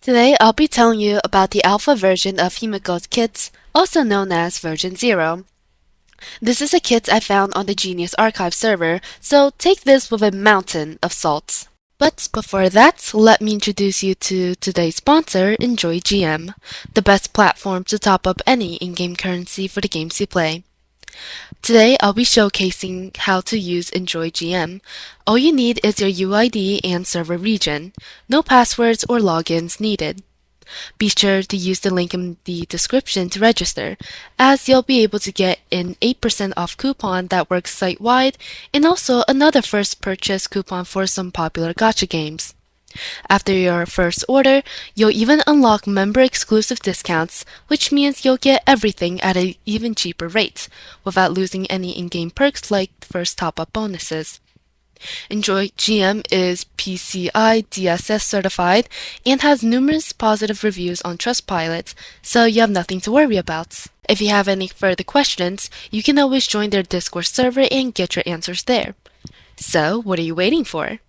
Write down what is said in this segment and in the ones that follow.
Today I'll be telling you about the alpha version of Himeko's kits, also known as version 0. This is a kit I found on the Genius Archive server, so take this with a mountain of salt. But before that, let me introduce you to today's sponsor, Enjoy GM, the best platform to top up any in-game currency for the games you play. Today, I'll be showcasing how to use Enjoy GM. All you need is your UID and server region. No passwords or logins needed. Be sure to use the link in the description to register, as you'll be able to get an 8% off coupon that works site-wide and also another first purchase coupon for some popular gacha games. After your first order, you'll even unlock member-exclusive discounts, which means you'll get everything at an even cheaper rate, without losing any in-game perks like first top-up bonuses. Enjoy GM is PCI DSS certified and has numerous positive reviews on Trustpilot, so you have nothing to worry about. If you have any further questions, you can always join their Discord server and get your answers there. So, what are you waiting for?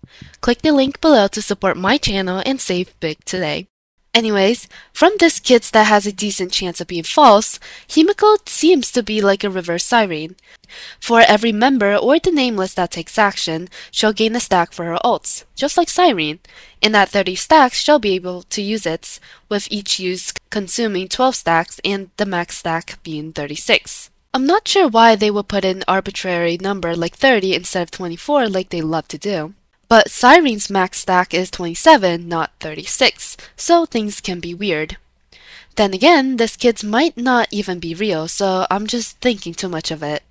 Click the link below to support my channel and save big today. Anyways, from this kit that has a decent chance of being false, Himeko seems to be like a reverse siren. For every member or the nameless that takes action, she'll gain a stack for her ults, just like Siren, and at 30 stacks she'll be able to use it, with each use consuming 12 stacks and the max stack being 36. I'm not sure why they would put an arbitrary number like 30 instead of 24 like they love to do. But Siren's max stack is 27, not 36, so things can be weird. Then again, this kit might not even be real, so I'm just thinking too much of it.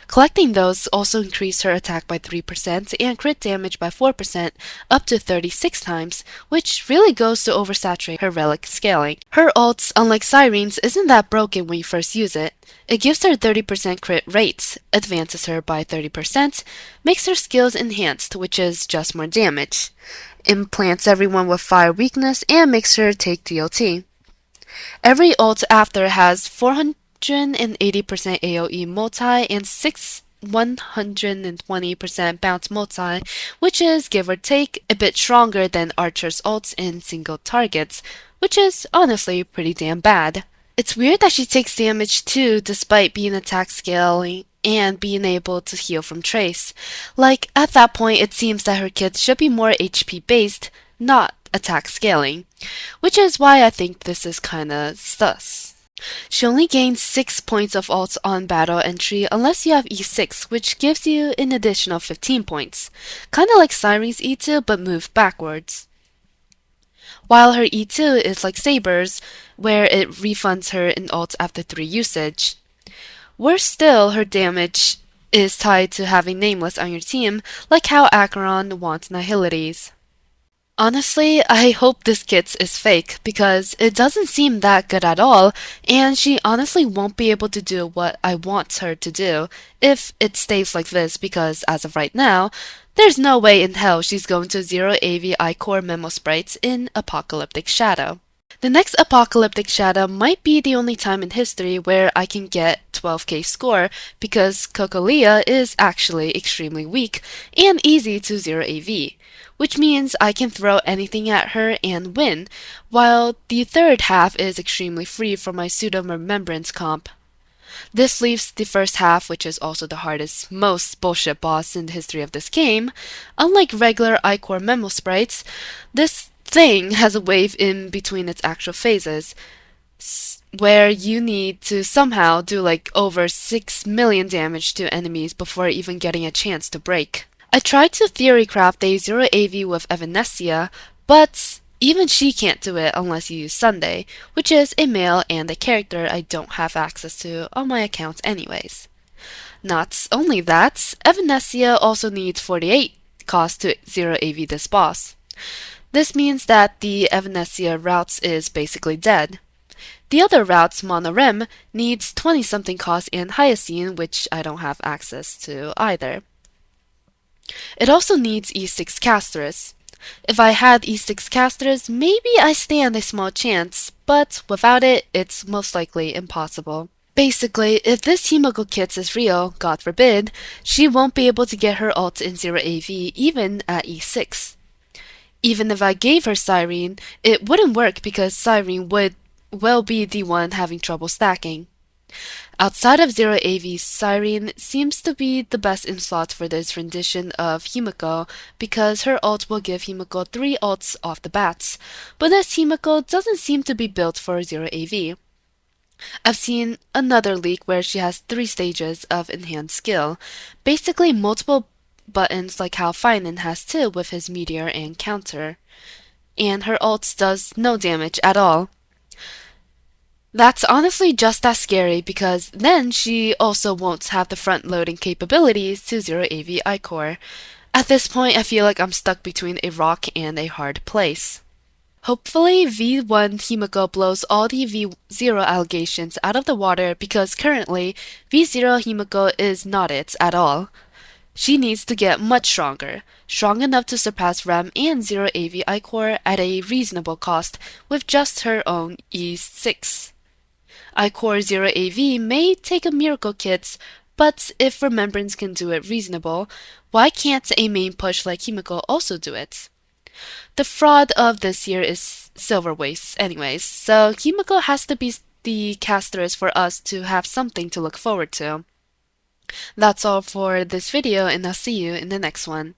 Collecting those also increased her attack by 3% and crit damage by 4%, up to 36 times, which really goes to oversaturate her relic scaling. Her ult, unlike Siren's, isn't that broken when you first use it. It gives her 30% crit rate, advances her by 30%, makes her skills enhanced, which is just more damage, implants everyone with fire weakness, and makes her take DLT. Every ult after has 480% AoE multi and 120% bounce multi, which is, give or take, a bit stronger than Archer's ults in single targets, which is honestly pretty damn bad. It's weird that she takes damage too, despite being attack scaling and being able to heal from Trace. Like, at that point it seems that her kit should be more HP based, not attack scaling, which is why I think this is kinda sus. She only gains 6 points of ults on battle entry unless you have E6, which gives you an additional 15 points, kinda like Siren's E2 but moved backwards. While her E2 is like Saber's, where it refunds her in ults after 3 usage. Worse still, her damage is tied to having Nameless on your team, like how Acheron wants Nihilities. Honestly, I hope this kit is fake, because it doesn't seem that good at all, and she honestly won't be able to do what I want her to do if it stays like this, because as of right now, there's no way in hell she's going to 0 AV Ichor Memosprite in Apocalyptic Shadow. The next Apocalyptic Shadow might be the only time in history where I can get 12k score, because Cocolia is actually extremely weak and easy to 0 AV, which means I can throw anything at her and win, while the third half is extremely free for my pseudo-remembrance comp. This leaves the first half, which is also the hardest, most bullshit boss in the history of this game. Unlike regular Ichor Memosprites, this thing has a wave in between its actual phases, where you need to somehow do like over 6 million damage to enemies before even getting a chance to break. I tried to theorycraft a 0 AV with Evanescia, but even she can't do it unless you use Sunday, which is a male and a character I don't have access to on my account anyways. Not only that, Evanescia also needs 48 cost to 0 AV this boss. This means that the Evanescia routes is basically dead. The other routes, Monorem, needs 20-something cost and Hyacine, which I don't have access to either. It also needs E6 Casters. If I had E6 Casters, maybe I stand a small chance, but without it, it's most likely impossible. Basically, if this Himeko kit is real, God forbid, she won't be able to get her ult in 0 AV even at E6. Even if I gave her Cyrene, it wouldn't work because Cyrene would well be the one having trouble stacking. Outside of Zero AV, Cyrene seems to be the best in slot for this rendition of Himeko because her ult will give Himeko 3 ults off the bats, but this Himeko doesn't seem to be built for Zero AV. I've seen another leak where she has 3 stages of enhanced skill, basically multiple buttons like how Finan has 2 with his meteor and counter, and her ult does no damage at all. That's honestly just as scary because then she also won't have the front-loading capabilities to Zero AV Ichor. At this point, I feel like I'm stuck between a rock and a hard place. Hopefully, V1 Himeko blows all the V0 allegations out of the water because currently, V0 Himeko is not it at all. She needs to get much stronger, strong enough to surpass Rem and Zero AV Ichor at a reasonable cost with just her own E6. Ichor Zero AV may take a miracle kit, but if Remembrance can do it reasonable, why can't a main push like Himeko also do it? The fraud of this year is Silver Waste anyways, so Himeko has to be the casters for us to have something to look forward to. That's all for this video, and I'll see you in the next one.